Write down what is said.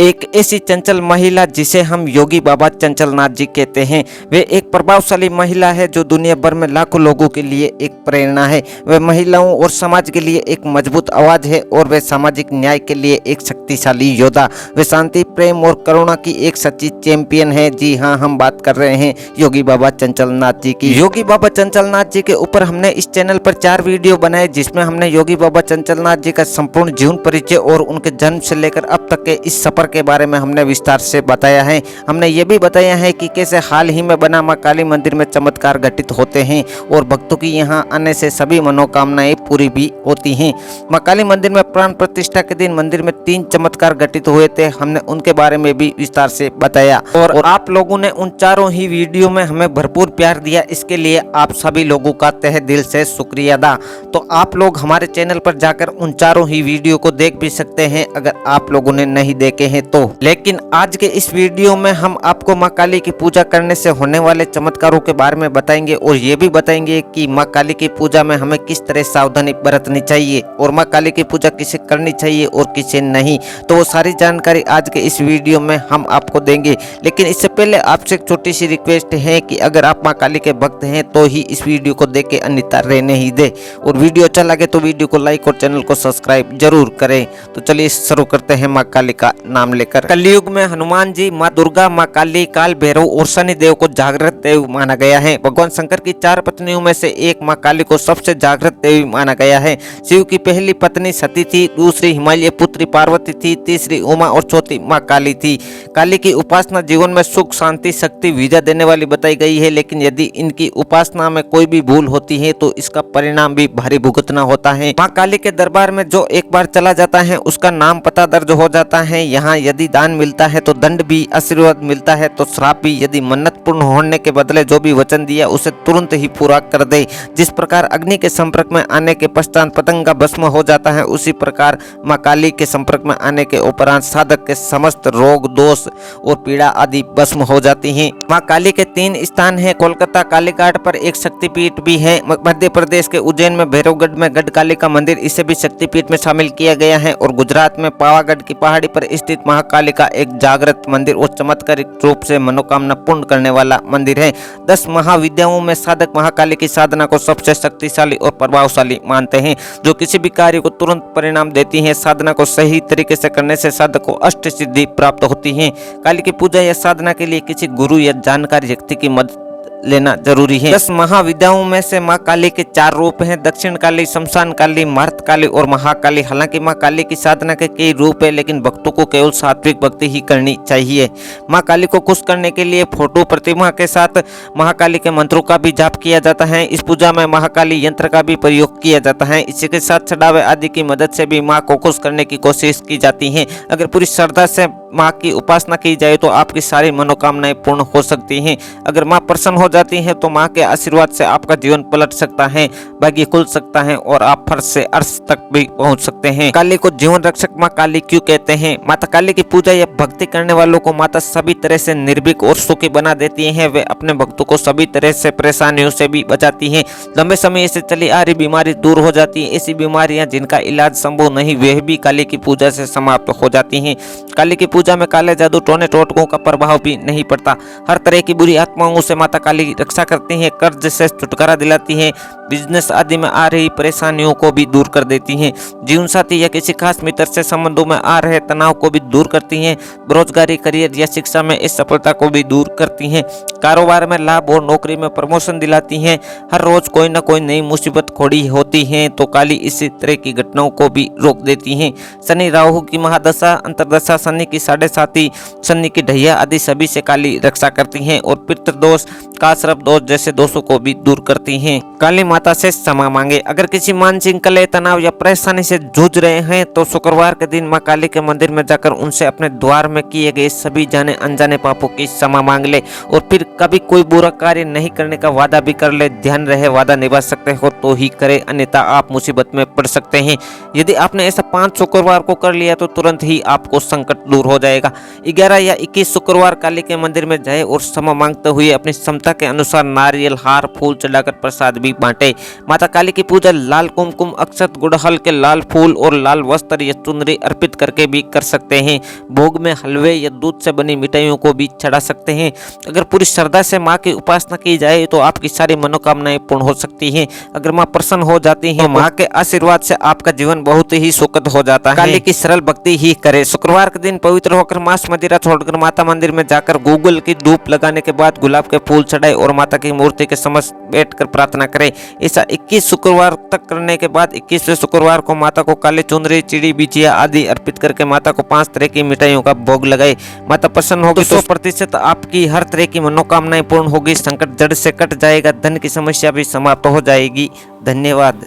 एक ऐसी चंचल महिला जिसे हम योगी बाबा चंचलनाथ जी कहते हैं। वे एक प्रभावशाली महिला है जो दुनिया भर में लाखों लोगों के लिए एक प्रेरणा है। वे महिलाओं और समाज के लिए एक मजबूत आवाज है और वे सामाजिक न्याय के लिए एक शक्तिशाली योद्धा। वे शांति, प्रेम और करुणा की एक सच्ची चैंपियन है। जी हाँ, हम बात कर रहे हैं योगी बाबा चंचलनाथ जी की। योगी बाबा चंचलनाथ जी के ऊपर हमने इस चैनल पर 4 वीडियो बनाए, जिसमें हमने योगी बाबा चंचलनाथ जी का संपूर्ण जीवन परिचय और उनके जन्म से लेकर अब तक के इस सफर के बारे में हमने विस्तार से बताया है। हमने ये भी बताया है कि कैसे हाल ही में बना मां काली मंदिर में चमत्कार घटित होते हैं और भक्तों की यहाँ आने से सभी मनोकामनाएं पूरी भी होती हैं। मां काली मंदिर में प्राण प्रतिष्ठा के दिन मंदिर में 3 चमत्कार घटित हुए थे। हमने उनके बारे में भी विस्तार से बताया और आप लोगों ने उन चारों ही वीडियो में हमें भरपूर प्यार दिया। इसके लिए आप सभी लोगों का तहे दिल से शुक्रिया अदा। तो आप लोग हमारे चैनल पर जाकर उन चारों ही वीडियो को देख भी सकते हैं अगर आप लोगों ने नहीं देखे हैं तो। लेकिन आज के इस वीडियो में हम आपको मां काली की पूजा करने से होने वाले चमत्कारों के बारे में बताएंगे और ये भी बताएंगे कि मां काली की पूजा में हमें किस तरह सावधानी बरतनी चाहिए और मां काली की पूजा किसे करनी चाहिए और किसे नहीं। तो वो सारी जानकारी आज के इस वीडियो में हम आपको देंगे। लेकिन इससे पहले आपसे एक छोटी सी रिक्वेस्ट है कि अगर आप मां काली के भक्त हैं तो ही इस वीडियो को देख के अन्यथा रहने ही दे, और वीडियो अच्छा लगे तो वीडियो को लाइक और चैनल को सब्सक्राइब जरूर करें। तो चलिए शुरू करते हैं मां काली का नाम लेकर। कलयुग में हनुमान जी, मां दुर्गा, मां काली, काल भैरव और शनि देव को जागृत देव माना गया है। भगवान शंकर की 4 पत्नियों में से एक मां काली को सबसे जागृत देवी माना गया है। शिव की पहली पत्नी सती थी, दूसरी हिमालय पुत्री पार्वती थी, तीसरी उमा और चौथी मां काली थी। काली की उपासना जीवन में सुख, शांति, शक्ति, विजय देने वाली बताई गई है। लेकिन यदि इनकी उपासना में कोई भी भूल होती है तो इसका परिणाम भी भारी भुगतना होता है। मां काली के दरबार में जो एक बार चला जाता है उसका नाम पता दर्ज हो जाता है। यहाँ यदि दान मिलता है तो दंड भी, आशीर्वाद मिलता है तो श्राप भी। यदि मन्नत पूर्ण होने के बदले जो भी वचन दिया उसे तुरंत ही पूरा कर दे। जिस प्रकार अग्नि के संपर्क में आने के पश्चात पतंग का भस्म हो जाता है, उसी प्रकार मां काली के संपर्क में आने के उपरांत साधक के समस्त रोग, दोष और पीड़ा आदि भस्म हो जाती हैं। मां काली के 3 स्थान हैं। कोलकाता कालीघाट पर एक शक्तिपीठ भी है। मध्य प्रदेश के उज्जैन में भैरवगढ़ में गढ़ काली का मंदिर, इसे भी शक्तिपीठ में शामिल किया गया है। और गुजरात में पावागढ़ की पहाड़ी पर स्थित महाकाली का एक जागृत मंदिर और चमत्कारिक रूप से मनोकामना पूर्ण करने वाला मंदिर है। 10 महाविद्याओं में साधक महाकाली की साधना को सबसे शक्तिशाली और प्रभावशाली मानते हैं, जो किसी भी कार्य को तुरंत परिणाम देती है। साधना को सही तरीके से करने से साधक को अष्ट सिद्धि प्राप्त होती है। काली की पूजा या साधना के लिए किसी गुरु या जानकार व्यक्ति की मदद लेना जरूरी है। 10 महाविद्याओं में से मां काली के 4 रूप हैं: दक्षिण काली, शमशान काली, मार्त काली और महाकाली। हालांकि मां काली की साधना के कई रूप है, लेकिन भक्तों को केवल सात्विक भक्ति ही करनी चाहिए। मां काली को खुश करने के लिए फोटो प्रतिमा के साथ महाकाली के मंत्रों का भी जाप किया जाता है। इस पूजा में महाकाली यंत्र का भी प्रयोग किया जाता है। इसी के साथ चढ़ावे आदि की मदद से भी मां को खुश करने की कोशिश की जाती है। अगर पूरी श्रद्धा से मां की उपासना की जाए तो आपकी सारी मनोकामनाएं पूर्ण हो सकती हैं। अगर मां प्रसन्न हो जाती हैं तो मां के आशीर्वाद से आपका जीवन पलट सकता है, भाग्य खुल सकता है और आप फर्श से अर्श तक भी पहुंच सकते हैं। काली को जीवन रक्षक मां काली क्यों कहते हैं? माता काली की पूजा या भक्ति करने वालों को माता सभी तरह से निर्भीक और सुखी बना देती है। वे अपने भक्तों को सभी तरह से परेशानियों से भी बचाती है। लंबे समय से चली आ रही बीमारी दूर हो जाती है। ऐसी बीमारियां जिनका इलाज संभव नहीं, वह भी काली की पूजा से समाप्त हो जाती है। काली की पूजा में काले जादू, टोने टोटकों का प्रभाव भी नहीं पड़ता। हर तरह की बुरी आत्माओं से माता काली रक्षा करती हैं, कर्ज से छुटकारा दिलाती हैं, बिजनेस आदि में आ रही परेशानियों को भी दूर कर देती हैं। जीवन साथी या किसी खास मित्र से संबंधों में आ रहे तनाव को भी दूर करती हैं। बेरोजगारी, करियर या शिक्षा में असफलता को भी दूर करती हैं। कारोबार में लाभ और नौकरी में प्रमोशन दिलाती हैं। हर रोज कोई न कोई नई मुसीबत खड़ी होती है तो काली इसी तरह की घटनाओं को भी रोक देती हैं। शनि राहु की महादशा, अंतरदशा, शनि की 7.5, शनि की ढैया आदि सभी से काली रक्षा करती हैं और पितृदोष, काश्रप दोष जैसे दोषों को भी दूर करती हैं। काली माता से क्षमा मांगे। अगर किसी मानसिक कलह, तनाव या परेशानी से जूझ रहे हैं तो शुक्रवार के दिन मां काली के मंदिर में जाकर उनसे अपने द्वार में किए गए सभी जाने अनजाने पापों की क्षमा मांग ले और फिर कभी कोई बुरा कार्य नहीं करने का वादा भी कर ले। ध्यान रहे, वादा निभा सकते हो तो ही करे, अन्यथा आप मुसीबत में पड़ सकते हैं। यदि आपने ऐसा 5 शुक्रवार को कर लिया तो तुरंत ही आपको संकट दूर हो जाएगा। 11 या 21 शुक्रवार काली के मंदिर में जाए और क्षमा मांगते हुए अपनी क्षमता श्रद्धा के अनुसार नारियल, हार, फूल चढ़ाकर प्रसाद भी बांटे। माता काली की पूजा लाल कुमकुम, अक्षत, गुड़हल के लाल फूल और लाल वस्त्र या चुनरी अर्पित करके भी कर सकते हैं। भोग में हलवे या दूध से बनी मिठाइयों को भी चढ़ा सकते हैं। अगर पूरी श्रद्धा से माँ की उपासना की जाए तो आपकी सारी मनोकामनाएं पूर्ण हो सकती हैं। अगर माँ प्रसन्न हो जाती हैं तो माँ के आशीर्वाद से आपका जीवन बहुत ही सुखद हो जाता है। काली की सरल भक्ति ही करें। शुक्रवार के दिन पवित्र होकर मांस मदिरा छोड़कर माता मंदिर में जाकर गूगल की धूप लगाने के बाद गुलाब के फूल चढ़ाए और माता की मूर्ति के समक्ष बैठकर प्रार्थना करें। ऐसा 21 शुक्रवार तक करने के बाद 21वें शुक्रवार को माता को काली चुनरी, चिड़ी, बिछिया आदि अर्पित करके माता को 5 तरह की मिठाइयों का भोग लगाए। माता प्रसन्न होगी तो 100% आपकी हर तरह की मनोकामनाएं पूर्ण होगी, संकट जड़ से कट जाएगा, धन की समस्या भी समाप्त हो जाएगी। धन्यवाद।